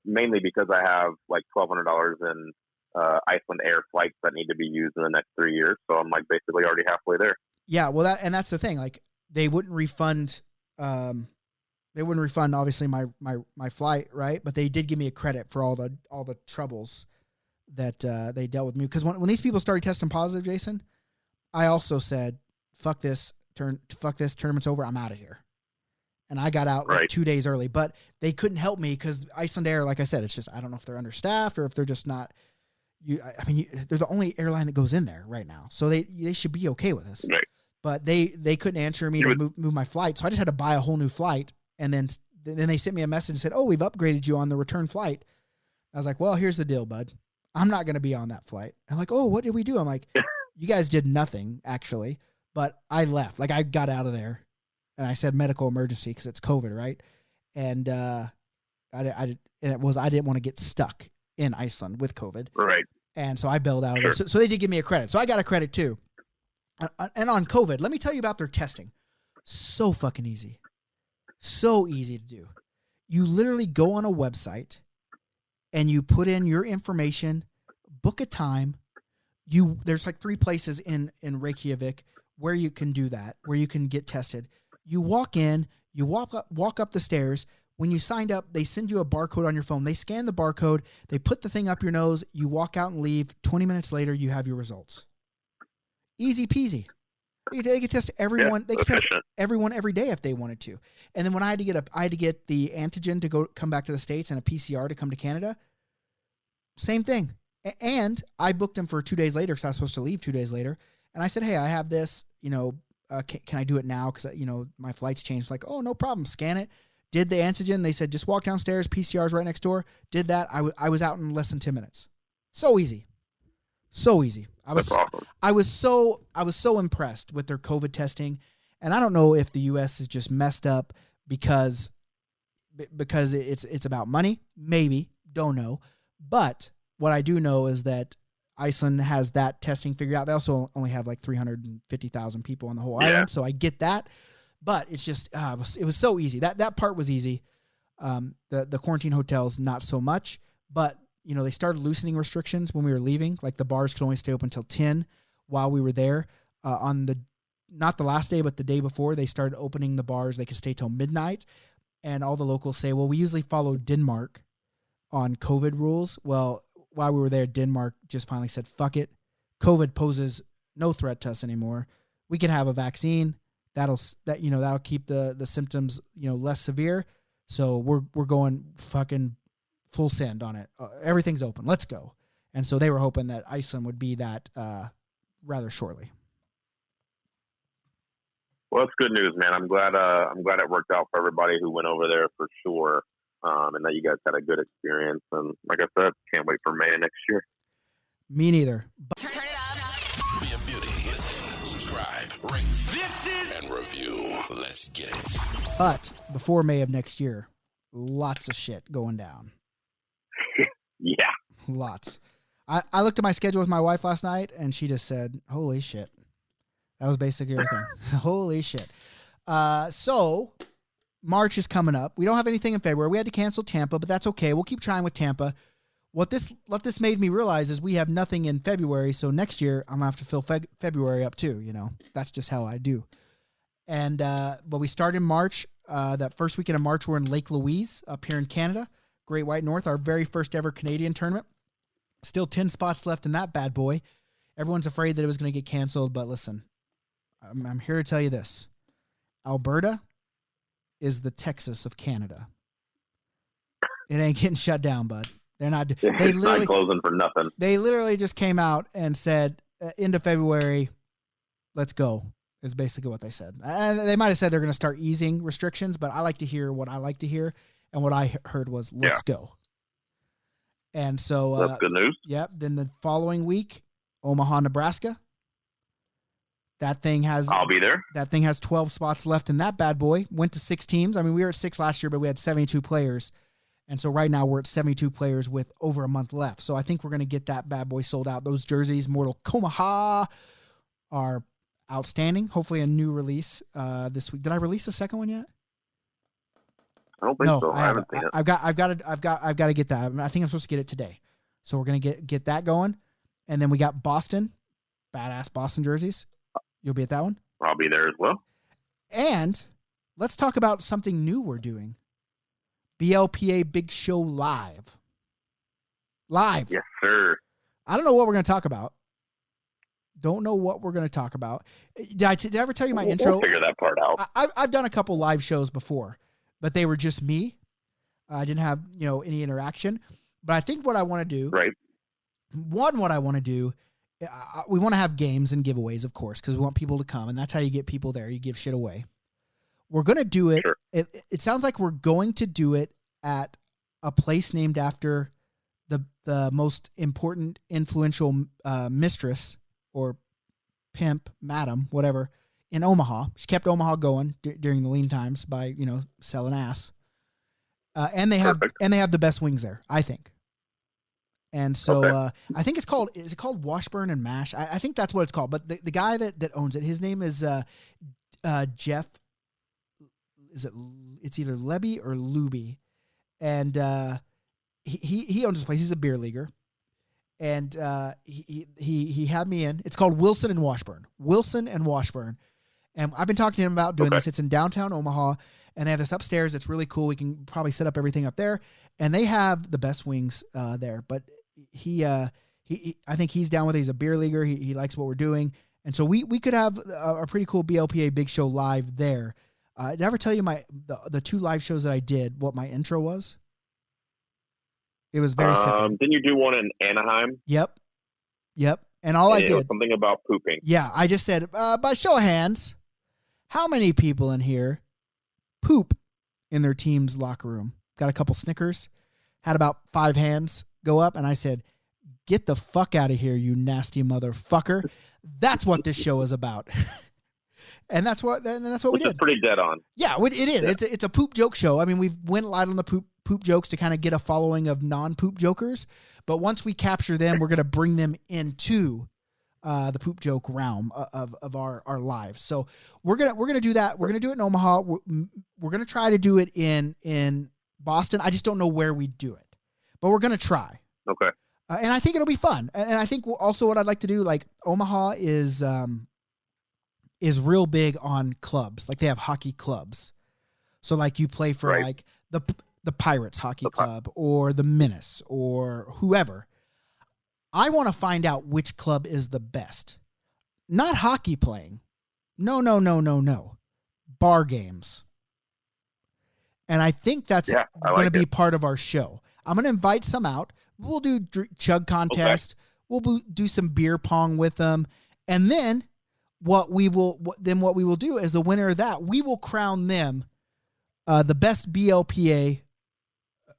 Mainly because I have like $1,200 in Iceland Air flights that need to be used in the next 3 years. So I'm like basically already halfway there. Yeah, well, that's the thing. Like they wouldn't refund. They wouldn't refund obviously my flight, right? But they did give me a credit for all the troubles that they dealt with me. Because when these people started testing positive, Jason, I also said, "Fuck this." Tournament's over. I'm out of here. And I got out like Right. 2 days early, but they couldn't help me because Iceland Air, like I said, it's just, I don't know if they're understaffed or if they're just not, they're the only airline that goes in there right now. So they should be okay with us, Right. but they couldn't answer me to move my flight. So I just had to buy a whole new flight. And then they sent me a message and said, oh, we've upgraded you on the return flight. I was like, well, here's the deal, bud. I'm not going to be on that flight. I'm like, oh, what did we do? I'm like, you guys did nothing actually. But I left. Like I got out of there, and I said medical emergency because it's COVID, right? And I didn't want to get stuck in Iceland with COVID, Right. and so I bailed out of Sure. there. So they did give me a credit. So I got a credit too. And on COVID, let me tell you about their testing. So fucking easy, so easy to do. You literally go on a website, and you put in your information, book a time. There's like 3 places in Reykjavik where you can do that, where you can get tested. You walk in, you walk up the stairs. When you signed up, they send you a barcode on your phone. They scan the barcode. They put the thing up your nose. You walk out and leave. 20 minutes later, you have your results. Easy peasy. They could test everyone. They could test everyone every day if they wanted to. And then when I had to get the antigen to come back to the States and a PCR to come to Canada, same thing. And I booked them for 2 days later because I was supposed to leave 2 days later. And I said, hey, I have this, can I do it now? Because, my flight's changed. Like, oh, no problem. Scan it. Did the antigen. They said, just walk downstairs. PCR's right next door. Did that. I was out in less than 10 minutes. So easy. So easy. That's awesome. I was so impressed with their COVID testing. And I don't know if the U.S. is just messed up because it's about money. Maybe. Don't know. But what I do know is that Iceland has that testing figured out. They also only have like 350,000 people on the whole island, so I get that. But it's just it was so easy. That part was easy. The quarantine hotels not so much, but they started loosening restrictions when we were leaving. Like the bars could only stay open until 10 while we were there. Not the last day, but the day before, they started opening the bars. They could stay till midnight, and all the locals say, well, we usually follow Denmark on COVID rules. Well, while we were there, Denmark just finally said, fuck it. COVID poses no threat to us anymore. We can have a vaccine that'll keep the symptoms, less severe. So we're going fucking full send on it. Everything's open. Let's go. And so they were hoping that Iceland would be that rather shortly. Well, it's good news, man. I'm glad it worked out for everybody who went over there for sure. And that you guys had a good experience. And like I said, can't wait for May next year. Me neither. Turn it up. Be a beauty. Listen, subscribe, rate, and review. Let's get it. But before May of next year, lots of shit going down. Yeah. Lots. I looked at my schedule with my wife last night, and she just said, holy shit. That was basically everything. Holy shit. So March is coming up. We don't have anything in February. We had to cancel Tampa, but that's okay. We'll keep trying with Tampa. What this made me realize is we have nothing in February, so next year I'm going to have to fill February up too, That's just how I do. And but we start in March. That first weekend of March, we're in Lake Louise up here in Canada, Great White North, our very first ever Canadian tournament. Still 10 spots left in that bad boy. Everyone's afraid that it was going to get canceled, but listen, I'm here to tell you this. Alberta is the Texas of Canada. It ain't getting shut down, bud. They're not. They literally not closing for nothing. They literally just came out and said, end of February, let's go. Is basically what they said. And they might have said they're going to start easing restrictions, but I like to hear what I like to hear, and what I heard was, let's go. And so that's good news. Yep. Then the following week, Omaha, Nebraska. I'll be there. That thing has 12 spots left in that bad boy. Went to 6 teams. I mean, we were at 6 last year, but we had 72 players. And so right now we're at 72 players with over a month left. So I think we're going to get that bad boy sold out. Those jerseys, Mortal Komaha, are outstanding. Hopefully a new release this week. Did I release the second one yet? I don't think so. I haven't seen it. I've got to get that. I think I'm supposed to get it today. So we're going to get that going. And then we got Boston, badass Boston jerseys. You'll be at that one? I'll be there as well. And let's talk about something new we're doing. BLPA Big Show Live. Yes, sir. I don't know what we're going to talk about. Don't know what we're going to talk about. Did I ever tell you my intro? We'll figure that part out. I've done a couple live shows before, but they were just me. I didn't have any interaction. But I think what I want to do, right? What I want to do, we want to have games and giveaways, of course, because we want people to come, and that's how you get people there. You give shit away. We're going to do it. Sure. It sounds like we're going to do it at a place named after the most important, influential mistress or pimp, madam, whatever, in Omaha. She kept Omaha going during the lean times by selling ass. And they have the best wings there, I think. And so I think is it called Washburn and Mash? I think that's what it's called. But the guy that owns it, his name is Jeff. It's either Lebby or Luby. And he owns this place. He's a beer leaguer. And he had me in. It's called Wilson and Washburn. Wilson and Washburn. And I've been talking to him about doing this. It's in downtown Omaha. And they have this upstairs that's really cool. We can probably set up everything up there. And they have the best wings there. But I think he's down with it. He's a beer leaguer. He likes what we're doing. And so we could have a pretty cool BLPA Big Show live there. Did I ever tell you the 2 live shows that I did, what my intro was? It was very simple. Didn't you do one in Anaheim? Yep. And all I did was something about pooping. Yeah, I just said, by show of hands, how many people in here poop in their team's locker room? Got a couple Snickers, had about 5 hands go up, and I said, get the fuck out of here, you nasty motherfucker. That's what this show is about. And that's what we did. It's pretty dead on. Yeah, it is. Yeah. It's a poop joke show. I mean, we've went light on the poop jokes to kind of get a following of non-poop jokers. But once we capture them, we're going to bring them into the poop joke realm of our lives. So we're gonna do that. We're gonna do it in Omaha. We're gonna try to do it in Boston. I just don't know where we do it, but we're gonna try. Okay. And I think it'll be fun. And I think also what I'd like to do, like Omaha is real big on clubs. Like they have hockey clubs. So like you play for like the Pirates hockey club or the Menace or whoever. I want to find out which club is the best. Not hockey playing. No. Bar games. And I think that's going to be part of our show. I'm going to invite some out. We'll do chug contest. Okay. We'll do some beer pong with them. And then what we will do is the winner of that, we will crown them the best BLPA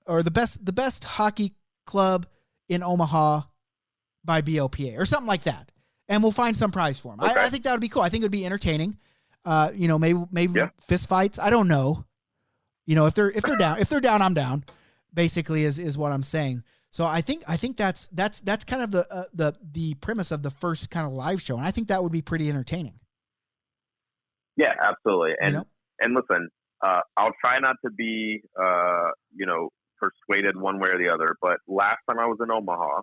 or the best hockey club in Omaha by BLPA or something like that. And we'll find some prize for them. Okay. I think that would be cool. I think it would be entertaining. Maybe fist fights. I don't know. If they're down, I'm down. Basically is what I'm saying. So I think that's kind of the premise of the first kind of live show. And I think that would be pretty entertaining. Yeah, absolutely. And listen, I'll try not to be, persuaded one way or the other. But last time I was in Omaha,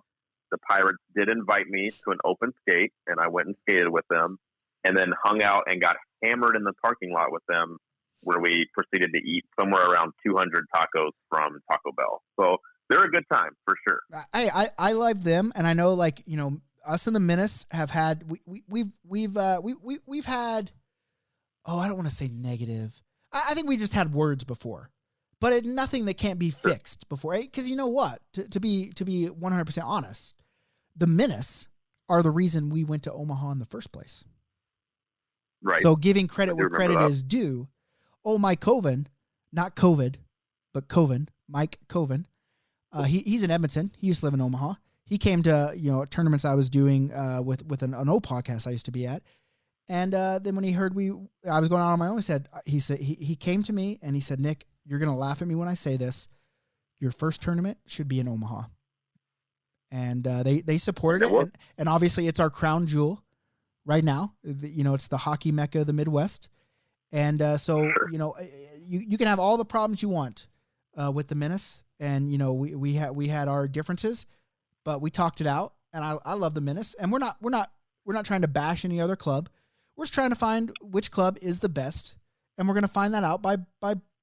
the Pirates did invite me to an open skate, and I went and skated with them, and then hung out and got hammered in the parking lot with them, where we proceeded to eat somewhere around 200 tacos from Taco Bell. So they're a good time for sure. I love them, and I know, like, you know, us and the Menace have had we've had, oh, I don't want to say negative. I think we just had words before, but nothing that can't be fixed before. Because you know what? To be 100% honest, the Menace are the reason we went to Omaha in the first place. Right. So giving credit where credit is due. Oh, Mike Coven, not COVID, but Coven, Mike Coven. He's in Edmonton. He used to live in Omaha. He came to, you know, tournaments I was doing with an old podcast I used to be at. And then when he heard I was going out on my own, he came to me and he said, Nick, you're going to laugh at me when I say this. Your first tournament should be in Omaha. And they supported it. And obviously it's our crown jewel right now. You know, it's the hockey mecca of the Midwest. And so, you know, you can have all the problems you want with the Menace. And, you know, we had our differences, but we talked it out. And I love the Menace. And we're not trying to bash any other club. We're just trying to find which club is the best. And we're going to find that out by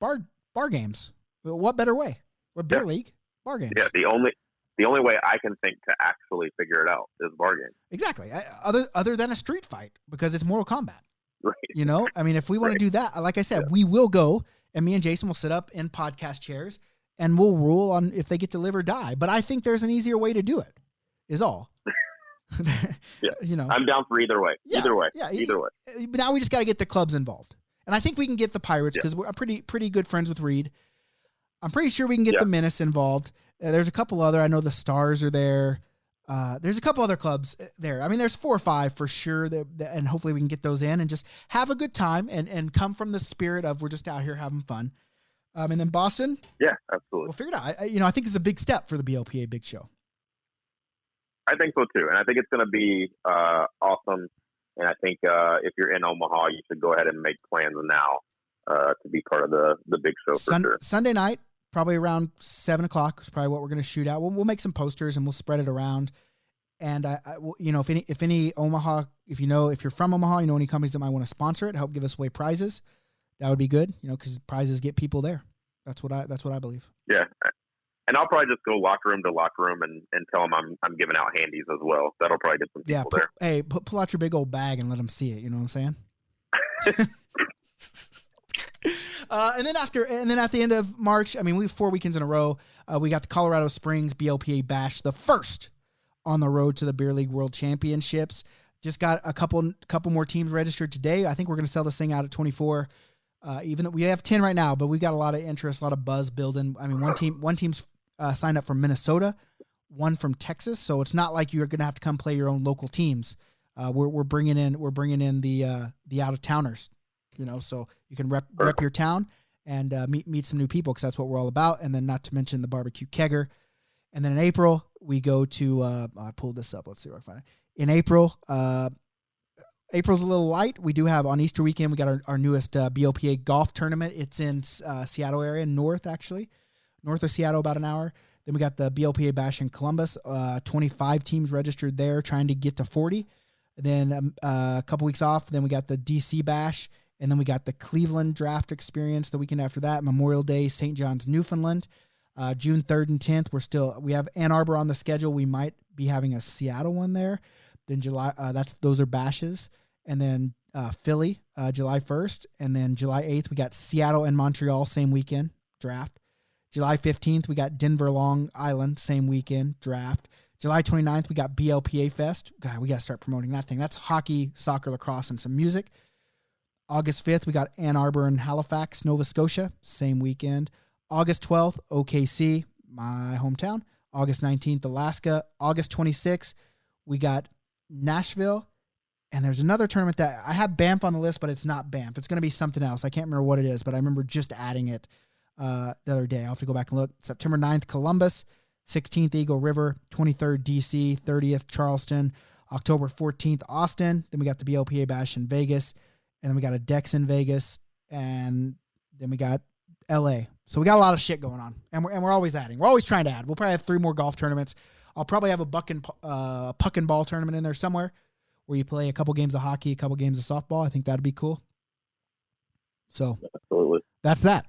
bar games. What better way? Or beer league, bar games. Yeah, the only way I can think to actually figure it out is bar games. Exactly. Other than a street fight, because it's Mortal Kombat. Right. You know, I mean, if we want to do that, like I said, we will go, and me and Jason will sit up in podcast chairs and we'll rule on if they get to live or die. But I think there's an easier way to do it, is all. Yeah. You know, I'm down for either way. Yeah, either way. Yeah. Either way. But now we just got to get the clubs involved. And I think we can get the Pirates because we're pretty good friends with Reed. I'm pretty sure we can get the Menace involved. There's a couple other. I know the Stars are there. There's a couple other clubs there. I mean, there's 4 or 5 for sure, and hopefully we can get those in and just have a good time and come from the spirit of we're just out here having fun. And then Boston. Yeah, absolutely. We'll figure it out. I think it's a big step for the BLPA Big Show. I think so too, and I think it's going to be awesome. And I think if you're in Omaha, you should go ahead and make plans now to be part of the big show for sure. Sunday night. Probably around 7:00 is probably what we're going to shoot out. We'll make some posters and we'll spread it around. And you know, if any Omaha, if you're from Omaha, you know any companies that might want to sponsor it, help give us away prizes, that would be good. You know, because prizes get people there. That's what I believe. Yeah, and I'll probably just go locker room to locker room and tell them I'm giving out handies as well. That'll probably get some people there. Hey, pull out your big old bag and let them see it. You know what I'm saying? And then at the end of March, I mean, we have 4 weekends in a row. We got the Colorado Springs BLPA Bash, the first on the road to the Beer League World Championships. Just got a couple more teams registered today. I think we're going to sell this thing out at 24. Even though we have 10 right now, but we've got a lot of interest, a lot of buzz building. I mean, one team's signed up from Minnesota, one from Texas. So it's not like you're going to have to come play your own local teams. We're bringing in the out of towners. You know, so you can rep your town and meet some new people, because that's what we're all about. And then not to mention the barbecue kegger. And then in April, we go to I pulled this up. Let's see if I can find it. In April, April's a little light. We do have on Easter weekend, we got our newest BLPA golf tournament. It's in Seattle area, north of Seattle, about an hour. Then we got the BLPA Bash in Columbus, 25 teams registered there, trying to get to 40. Then a couple weeks off, then we got the DC Bash. And then we got the Cleveland Draft Experience the weekend after that, Memorial Day, St. John's, Newfoundland, June 3rd and 10th. We have Ann Arbor on the schedule. We might be having a Seattle one there. Then July, those are bashes. And then Philly, July 1st. And then July 8th, we got Seattle and Montreal, same weekend, draft. July 15th, we got Denver, Long Island, same weekend, draft. July 29th, we got BLPA Fest. God, we got to start promoting that thing. That's hockey, soccer, lacrosse, and some music. August 5th, we got Ann Arbor and Halifax, Nova Scotia, same weekend. August 12th, OKC, my hometown. August 19th, Alaska. August 26th, we got Nashville. And there's another tournament that I have Banff on the list, but it's not Banff. It's going to be something else. I can't remember what it is, but I remember just adding it the other day. I'll have to go back and look. September 9th, Columbus. 16th, Eagle River. 23rd, DC. 30th, Charleston. October 14th, Austin. Then we got the BLPA Bash in Vegas. And then we got a Dex in Vegas, and then we got LA. So we got a lot of shit going on, and we're always adding. We're always trying to add. We'll probably have 3 more golf tournaments. I'll probably have a puck and ball tournament in there somewhere where you play a couple games of hockey, a couple games of softball. I think that'd be cool. So Absolutely. that's that.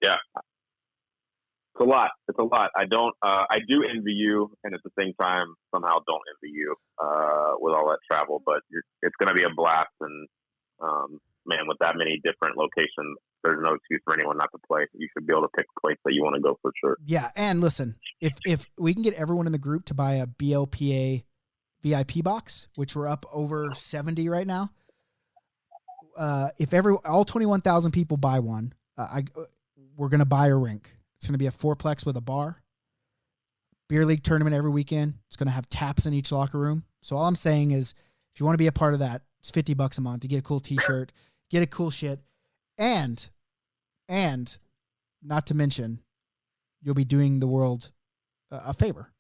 Yeah. It's a lot. It's a lot. I do envy you, and at the same time, somehow don't envy you with all that travel. But it's going to be a blast, and man, with that many different locations, there's no excuse for anyone not to play. You should be able to pick a place that you want to go for sure. Yeah, and listen, if we can get everyone in the group to buy a BLPA VIP box, which we're up over 70 right now, if all 21,000 people buy one, we're going to buy a rink. It's going to be a fourplex with a bar, beer league tournament every weekend. It's going to have taps in each locker room. So all I'm saying is, if you want to be a part of that, it's $50 a month. You get a cool T-shirt, get a cool shit, and not to mention, you'll be doing the world a favor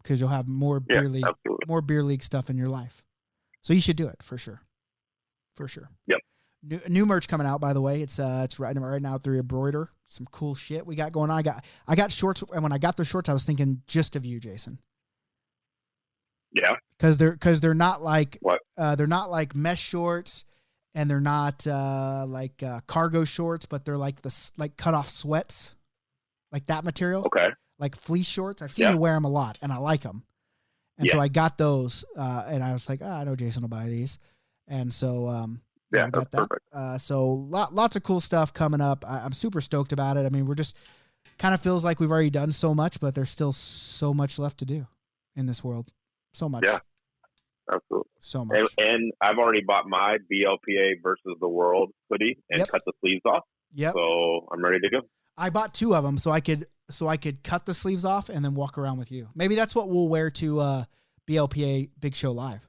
because you'll have more beer league stuff in your life. So you should do it for sure. For sure. Yep. New merch coming out, by the way. It's right now through Embroider. Some cool shit we got going on. I got shorts, and when I got the shorts, I was thinking just of you, Jason. Yeah. Because they're not like what? They're not like mesh shorts, and they're not like cargo shorts, but they're like cut off sweats, like that material. Okay. Like fleece shorts. I've seen you wear them a lot, and I like them. And so I got those, and I was like, I know Jason will buy these, and so. I got that. Perfect. So lots of cool stuff coming up. I'm super stoked about it. I mean, we're just kind of feels like we've already done so much, but there's still so much left to do in this world. So much. Yeah, absolutely. So much. And I've already bought my BLPA versus the world hoodie and cut the sleeves off. Yep. So I'm ready to go. I bought 2 of them so I could cut the sleeves off and then walk around with you. Maybe that's what we'll wear to BLPA Big Show Live.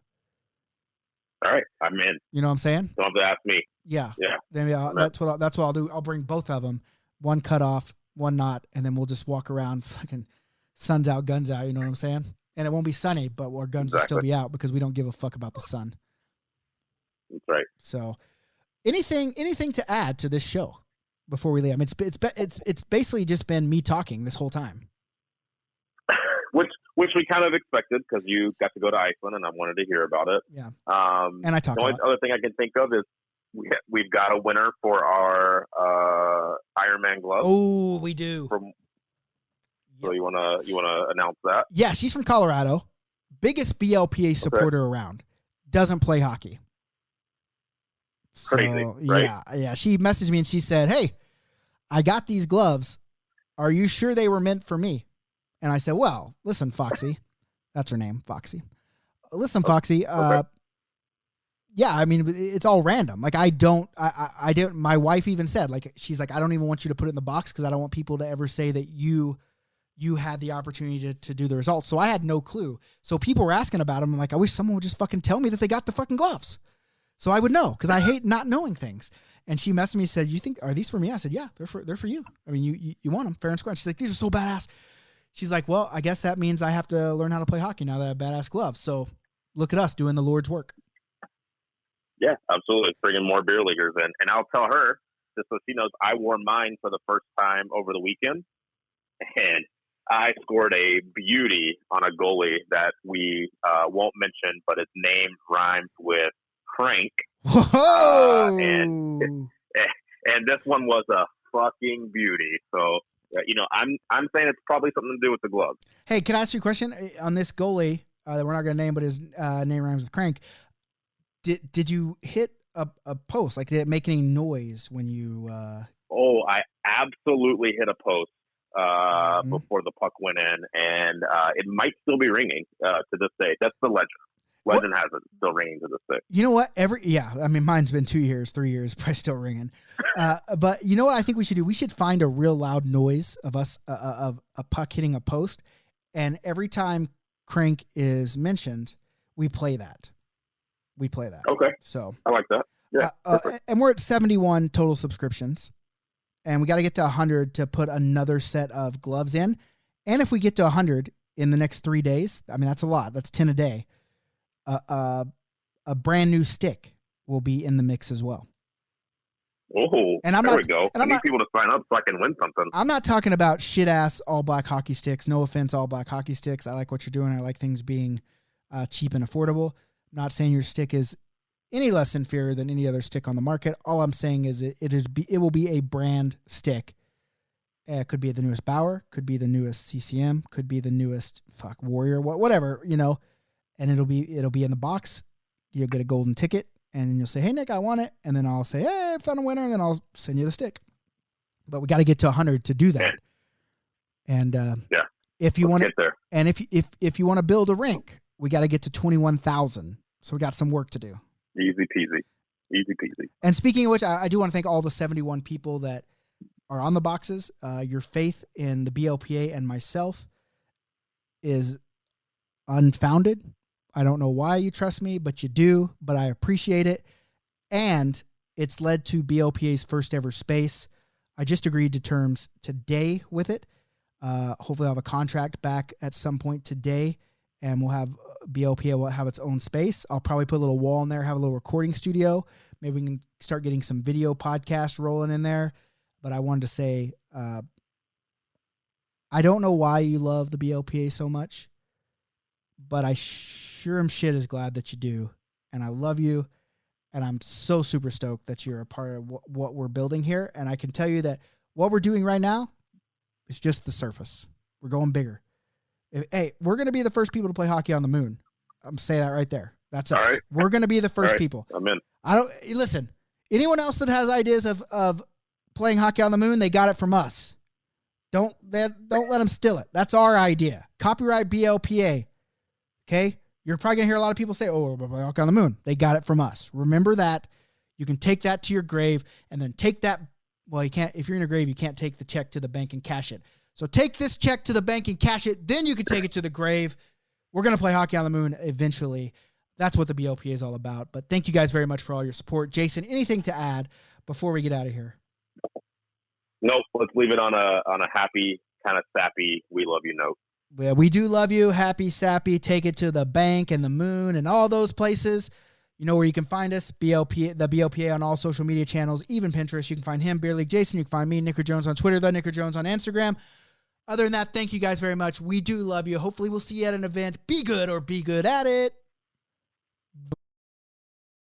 All right, I'm in. You know what I'm saying? Don't have to ask me. Yeah. Yeah. Then that's what I'll do. I'll bring both of them, one cut off, one not, and then we'll just walk around, fucking sun's out, guns out. You know what I'm saying? And it won't be sunny, but our guns will still be out because we don't give a fuck about the sun. That's right. So, anything to add to this show before we leave? I mean, it's basically just been me talking this whole time. Which we kind of expected because you got to go to Iceland and I wanted to hear about it. Yeah. And I talked. The only other thing I can think of is we've got a winner for our Ironman glove. Oh, we do. So you wanna announce that? Yeah, she's from Colorado. Biggest BLPA supporter around. Doesn't play hockey. Crazy, right? Yeah. She messaged me and she said, "Hey, I got these gloves. Are you sure they were meant for me?" And I said, "Well, listen, Foxy." That's her name, Foxy. Listen, Foxy. Yeah, I mean, it's all random. Like, I don't. My wife even said, like, she's like, "I don't even want you to put it in the box because I don't want people to ever say that you had the opportunity to do the results." So I had no clue. So people were asking about them. I'm like, I wish someone would just fucking tell me that they got the fucking gloves, so I would know, because I hate not knowing things. And she messaged me and said, are these for me? I said, yeah, they're for you. I mean, you want them fair and square. And she's like, these are so badass. She's like, well, I guess that means I have to learn how to play hockey now that I have badass gloves. So look at us doing the Lord's work. Yeah, absolutely. Bringing more beer leaguers in. And I'll tell her, just so she knows, I wore mine for the first time over the weekend. And I scored a beauty on a goalie that we won't mention, but its name rhymes with crank. Whoa! And this one was a fucking beauty. So, I'm saying it's probably something to do with the gloves. Hey, can I ask you a question on this goalie that we're not going to name, but his name rhymes with crank? Did you hit a post? Like, did it make any noise when you? Oh, I absolutely hit a post before the puck went in, and it might still be ringing to this day. That's the legend. Legend has it still ringing to this day. You know what? I mean, mine's been 2 years, 3 years, probably still ringing. But you know what I think we should do? We should find a real loud noise of us of a puck hitting a post, and every time crank is mentioned, we play that. Okay. So I like that. Yeah. And we're at 71 total subscriptions, and we got to get to 100 to put another set of gloves in. And if we get to 100 in the next 3 days, I mean, that's a lot. That's 10 a day. A brand new stick will be in the mix as well. Oh, and there we go. I need people to sign up so I can win something. I'm not talking about shit ass all black hockey sticks. No offense, all black hockey sticks. I like what you're doing. I like things being cheap and affordable. I'm not saying your stick is any less inferior than any other stick on the market. All I'm saying is it will be a brand stick. It could be the newest Bauer, could be the newest CCM, could be the newest Warrior, whatever, and it'll be in the box. You'll get a golden ticket, and then you'll say, "Hey Nick, I want it," and then I'll say, "Hey, I found a winner," and then I'll send you the stick. But we got to get to 100 to do that. And if you want to, and if you want to build a rink, we got to get to 21,000. So we got some work to do. Easy peasy. And speaking of which, I do want to thank all the 71 people that are on the boxes. Your faith in the BLPA and myself is unfounded. I don't know why you trust me, but you do, but I appreciate it. And it's led to BLPA's first ever space. I just agreed to terms today with it. Hopefully I'll have a contract back at some point today, and we'll have BLPA will have its own space. I'll probably put a little wall in there, have a little recording studio. Maybe we can start getting some video podcast rolling in there. But I wanted to say, I don't know why you love the BLPA so much, but I sure am shit is glad that you do. And I love you. And I'm so super stoked that you're a part of what we're building here. And I can tell you that what we're doing right now is just the surface. We're going bigger. Hey, we're going to be the first people to play hockey on the moon. I'm saying that right there. That's us. Right. We're going to be the first people. I'm in. Listen, anyone else that has ideas of playing hockey on the moon, they got it from us. Don't let them steal it. That's our idea. Copyright BLPA. Okay? You're probably going to hear a lot of people say, "Oh, we're playing hockey on the moon." They got it from us. Remember that. You can take that to your grave and then take that. Well, you can't. If you're in a grave, you can't take the check to the bank and cash it. So take this check to the bank and cash it. Then you can take it to the grave. We're going to play hockey on the moon eventually. That's what the BLPA is all about. But thank you guys very much for all your support. Jason, anything to add before we get out of here? Nope. Let's leave it on a happy, kind of sappy, we love you note. Yeah, we do love you. Happy, sappy. Take it to the bank and the moon and all those places. You know where you can find us, the BLPA on all social media channels, even Pinterest. You can find him, Beer League Jason. You can find me, Nicker Jones on Twitter, the Nicker Jones on Instagram. Other than that, thank you guys very much. We do love you. Hopefully we'll see you at an event. Be good or be good at it.